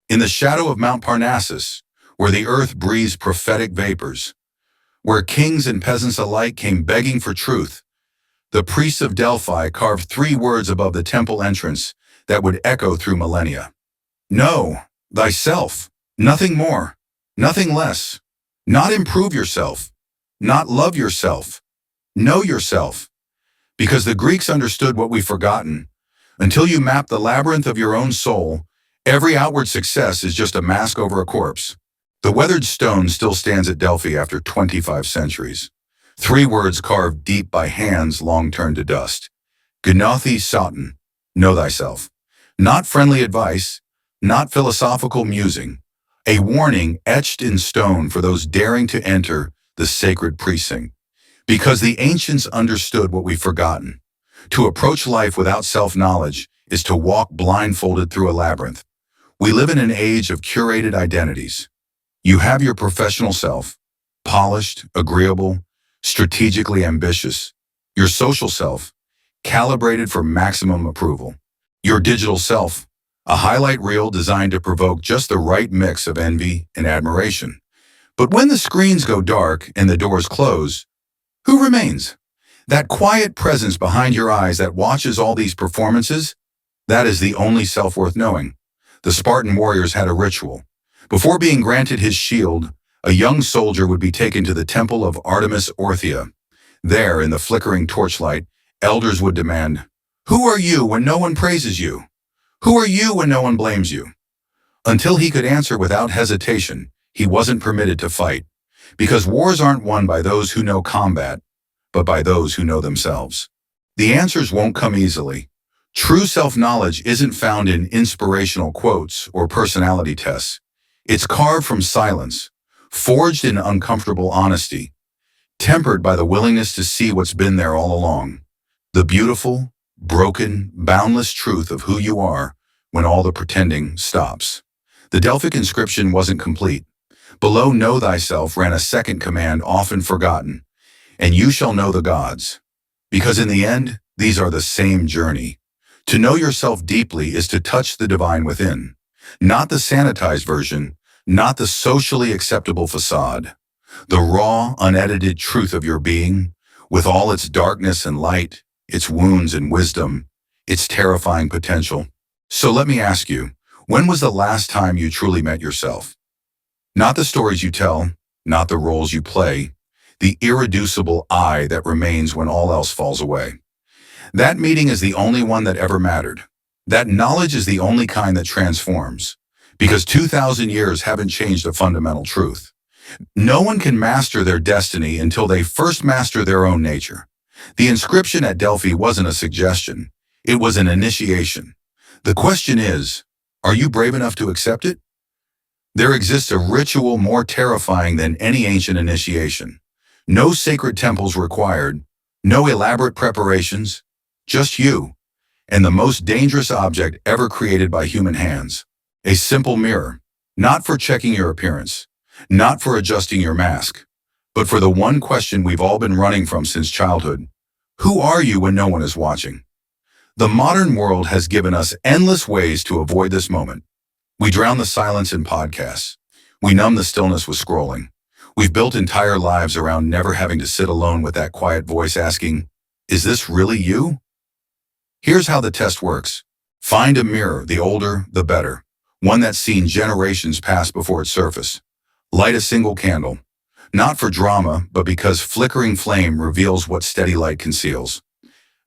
In the shadow of Mount Parnassus, where the earth breathes prophetic vapors, where kings and peasants alike came begging for truth, the priests of Delphi carved 3 words above the temple entrance that would echo through millennia. Know thyself, nothing more, nothing less. Not improve yourself, not love yourself, know yourself. Because the Greeks understood what we've forgotten. Until you map the labyrinth of your own soul, every outward success is just a mask over a corpse. The weathered stone still stands at Delphi after 25 centuries. 3 words carved deep by hands long turned to dust. Gnothi Sotin, know thyself. Not friendly advice, not philosophical musing. A warning etched in stone for those daring to enter the sacred precinct. Because the ancients understood what we've forgotten. To approach life without self-knowledge is to walk blindfolded through a labyrinth. We live in an age of curated identities. You have your professional self, polished, agreeable, strategically ambitious. Your social self, calibrated for maximum approval. Your digital self, a highlight reel designed to provoke just the right mix of envy and admiration. But when the screens go dark and the doors close, who remains? That quiet presence behind your eyes that watches all these performances? That is the only self worth knowing. The Spartan warriors had a ritual. Before being granted his shield, a young soldier would be taken to the temple of Artemis Orthia. There, in the flickering torchlight, elders would demand, "Who are you when no one praises you? Who are you when no one blames you?" Until he could answer without hesitation, he wasn't permitted to fight. Because wars aren't won by those who know combat, but by those who know themselves. The answers won't come easily. True self-knowledge isn't found in inspirational quotes or personality tests. It's carved from silence, forged in uncomfortable honesty, tempered by the willingness to see what's been there all along. The beautiful, broken, boundless truth of who you are when all the pretending stops. The Delphic inscription wasn't complete. Below know thyself ran a second command often forgotten, and you shall know the gods. Because in the end, these are the same journey. To know yourself deeply is to touch the divine within, not the sanitized version, not the socially acceptable facade. The raw, unedited truth of your being, with all its darkness and light, its wounds and wisdom, its terrifying potential. So let me ask you, when was the last time you truly met yourself? Not the stories you tell, not the roles you play, the irreducible I that remains when all else falls away. That meeting is the only one that ever mattered. That knowledge is the only kind that transforms. Because 2,000 years haven't changed a fundamental truth. No one can master their destiny until they first master their own nature. The inscription at Delphi wasn't a suggestion. It was an initiation. The question is, are you brave enough to accept it? There exists a ritual more terrifying than any ancient initiation. No sacred temples required, no elaborate preparations, just you, and the most dangerous object ever created by human hands. A simple mirror, not for checking your appearance, not for adjusting your mask, but for the one question we've all been running from since childhood. Who are you when no one is watching? The modern world has given us endless ways to avoid this moment. We drown the silence in podcasts. We numb the stillness with scrolling. We've built entire lives around never having to sit alone with that quiet voice asking, "Is this really you?" Here's how the test works. Find a mirror, the older, the better. One that's seen generations pass before its surface. Light a single candle. Not for drama, but because flickering flame reveals what steady light conceals.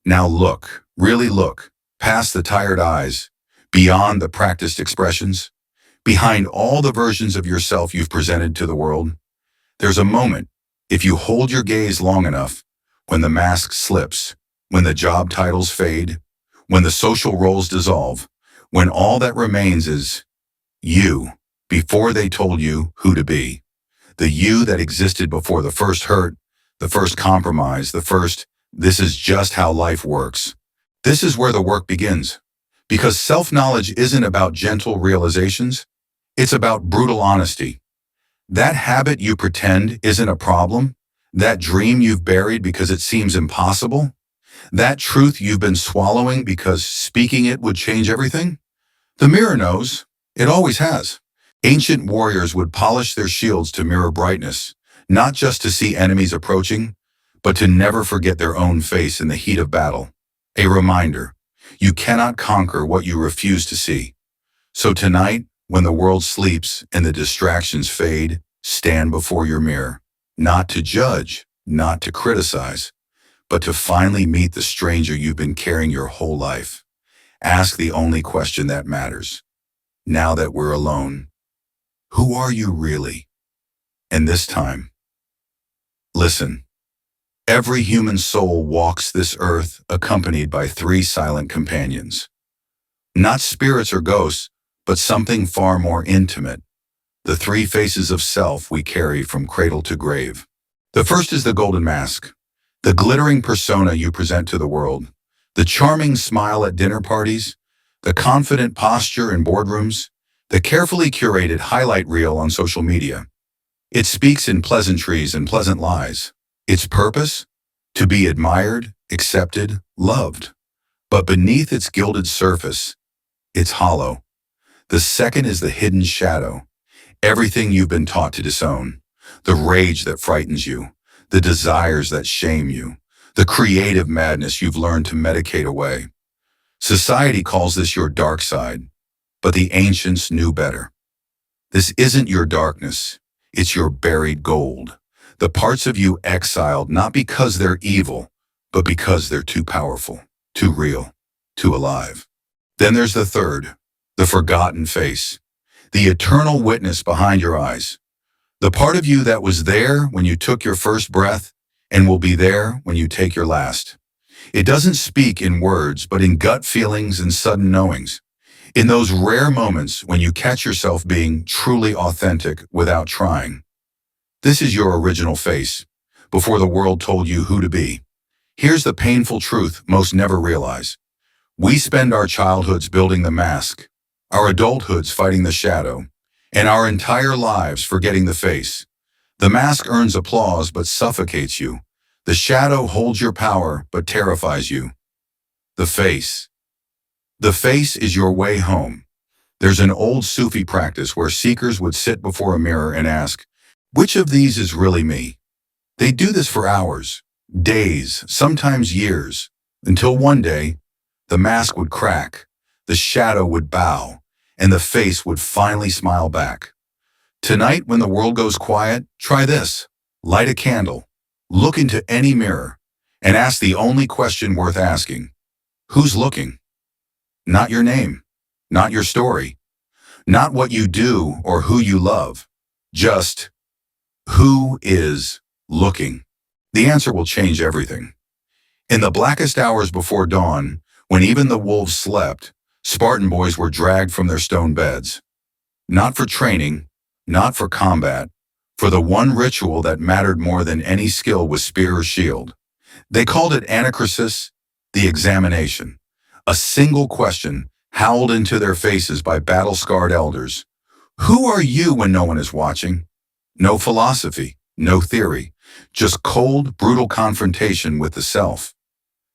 Now look, really look, past the tired eyes, beyond the practiced expressions, behind all the versions of yourself you've presented to the world. There's a moment, if you hold your gaze long enough, when the mask slips, when the job titles fade, when the social roles dissolve, when all that remains is you, before they told you who to be. The you that existed before the first hurt, the first compromise, the first, "This is just how life works." This is where the work begins. Because self-knowledge isn't about gentle realizations, it's about brutal honesty. That habit you pretend isn't a problem, that dream you've buried because it seems impossible, that truth you've been swallowing because speaking it would change everything. The mirror knows, It always has. Ancient warriors would polish their shields to mirror brightness, not just to see enemies approaching, but to never forget their own face in the heat of battle. A reminder, you cannot conquer what you refuse to see. So tonight, when the world sleeps and the distractions fade, stand before your mirror, not to judge, not to criticize, but to finally meet the stranger you've been carrying your whole life. Ask the only question that matters. Now that we're alone, who are you really? And this time, listen. Every human soul walks this earth accompanied by three silent companions. Not spirits or ghosts, but something far more intimate. The three faces of self we carry from cradle to grave. The first is the golden mask, the glittering persona you present to the world, the charming smile at dinner parties, the confident posture in boardrooms, the carefully curated highlight reel on social media. It speaks in pleasantries and pleasant lies. Its purpose? To be admired, accepted, loved. But beneath its gilded surface, it's hollow. The second is the hidden shadow. Everything you've been taught to disown. The rage that frightens you. The desires that shame you. The creative madness you've learned to medicate away. Society calls this your dark side, but the ancients knew better. This isn't your darkness. It's your buried gold. The parts of you exiled not because they're evil, but because they're too powerful, too real, too alive. Then there's the third, the forgotten face, the eternal witness behind your eyes. The part of you that was there when you took your first breath and will be there when you take your last. It doesn't speak in words, but in gut feelings and sudden knowings. In those rare moments when you catch yourself being truly authentic without trying. This is your original face, before the world told you who to be. Here's the painful truth most never realize. We spend our childhoods building the mask, our adulthoods fighting the shadow, and our entire lives forgetting the face. The mask earns applause but suffocates you. The shadow holds your power but terrifies you. The face. The face is your way home. There's an old Sufi practice where seekers would sit before a mirror and ask, which of these is really me? They do this for hours, days, sometimes years, until one day, the mask would crack, the shadow would bow, and the face would finally smile back. Tonight, when the world goes quiet, try this. Light a candle, look into any mirror, and ask the only question worth asking. Who's looking? Not your name, not your story, not what you do or who you love, just who is looking? The answer will change everything. In the blackest hours before dawn, when even the wolves slept, Spartan boys were dragged from their stone beds. Not for training, not for combat, for the one ritual that mattered more than any skill with spear or shield. They called it anacresis, the examination. A single question howled into their faces by battle-scarred elders. Who are you when no one is watching? No philosophy, no theory, just cold, brutal confrontation with the self.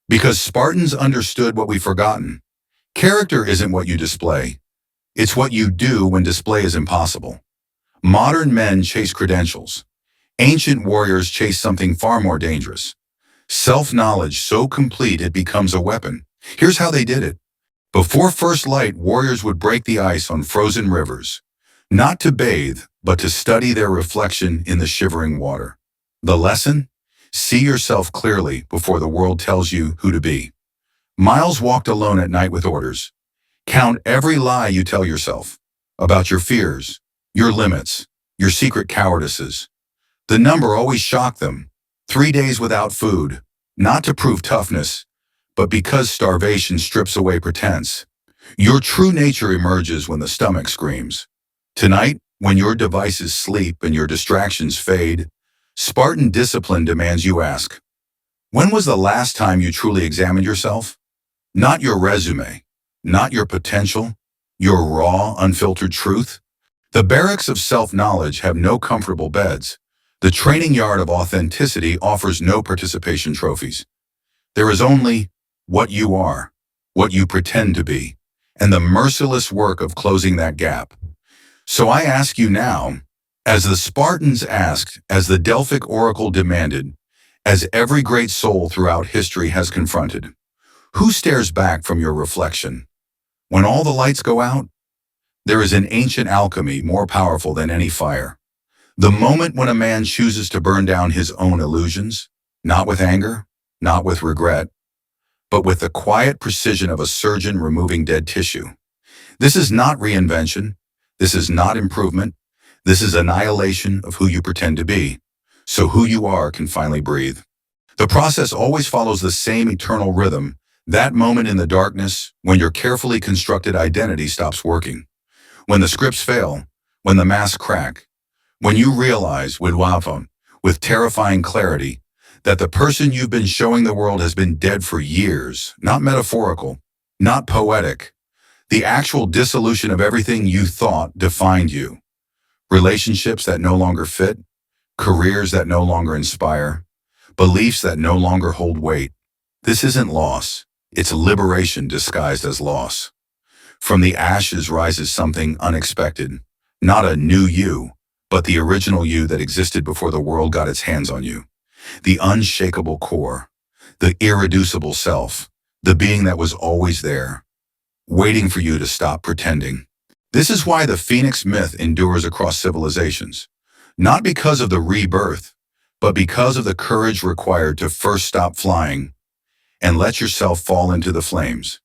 Because Spartans understood what we've forgotten. Character isn't what you display. It's what you do when display is impossible. Modern men chase credentials. Ancient warriors chase something far more dangerous. Self-knowledge so complete it becomes a weapon. Here's how they did it. Before first light, warriors would break the ice on frozen rivers. Not to bathe, but to study their reflection in the shivering water. The lesson? See yourself clearly before the world tells you who to be. Miles walked alone at night with orders. Count every lie you tell yourself about your fears, your limits, your secret cowardices. The number always shocked them. 3 days without food, not to prove toughness, but because starvation strips away pretense. Your true nature emerges when the stomach screams. Tonight, when your devices sleep and your distractions fade, Spartan discipline demands you ask, when was the last time you truly examined yourself? Not your resume, not your potential, your raw, unfiltered truth. The barracks of self-knowledge have no comfortable beds. The training yard of authenticity offers no participation trophies. There is only what you are, what you pretend to be, and the merciless work of closing that gap. So I ask you now, as the Spartans asked, as the Delphic oracle demanded, as every great soul throughout history has confronted, who stares back from your reflection? When all the lights go out, there is an ancient alchemy more powerful than any fire. The moment when a man chooses to burn down his own illusions, not with anger, not with regret, but with the quiet precision of a surgeon removing dead tissue. This is not reinvention. This is not improvement. This is annihilation of who you pretend to be, so who you are can finally breathe. The process always follows the same eternal rhythm, that moment in the darkness when your carefully constructed identity stops working, when the scripts fail, when the masks crack, when you realize with terrifying clarity that the person you've been showing the world has been dead for years, not metaphorical, not poetic, the actual dissolution of everything you thought defined you. Relationships that no longer fit, careers that no longer inspire, beliefs that no longer hold weight. This isn't loss, it's liberation disguised as loss. From the ashes rises something unexpected, not a new you, but the original you that existed before the world got its hands on you. The unshakable core, the irreducible self, the being that was always there, waiting for you to stop pretending. This is why the phoenix myth endures across civilizations, not because of the rebirth, but because of the courage required to first stop flying and let yourself fall into the flames.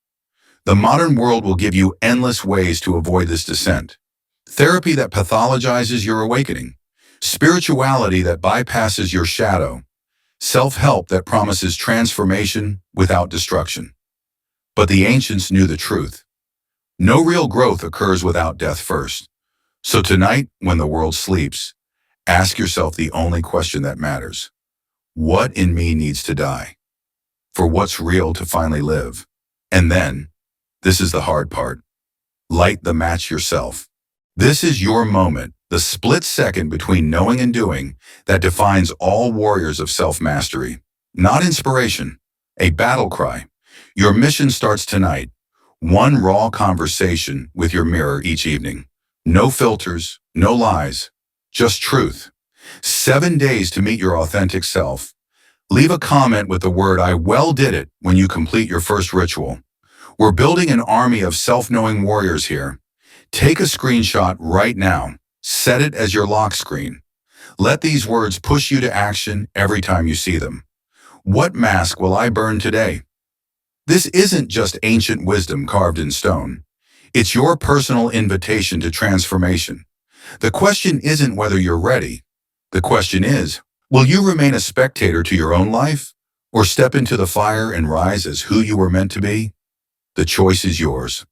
The modern world will give you endless ways to avoid this descent. Therapy that pathologizes your awakening, spirituality that bypasses your shadow, self-help that promises transformation without destruction. But the ancients knew the truth. No real growth occurs without death first. So tonight, when the world sleeps, ask yourself the only question that matters. What in me needs to die? For what's real to finally live? And then, this is the hard part. Light the match yourself. This is your moment, the split second between knowing and doing that defines all warriors of self-mastery. Not inspiration, a battle cry. Your mission starts tonight. One raw conversation with your mirror each evening. No filters, no lies, just truth. 7 days to meet your authentic self. Leave a comment with the word "I well did it" when you complete your first ritual. We're building an army of self-knowing warriors here. Take a screenshot right now. Set it as your lock screen. Let these words push you to action every time you see them. What mask will I burn today? This isn't just ancient wisdom carved in stone. It's your personal invitation to transformation. The question isn't whether you're ready. The question is, will you remain a spectator to your own life, or step into the fire and rise as who you were meant to be? The choice is yours.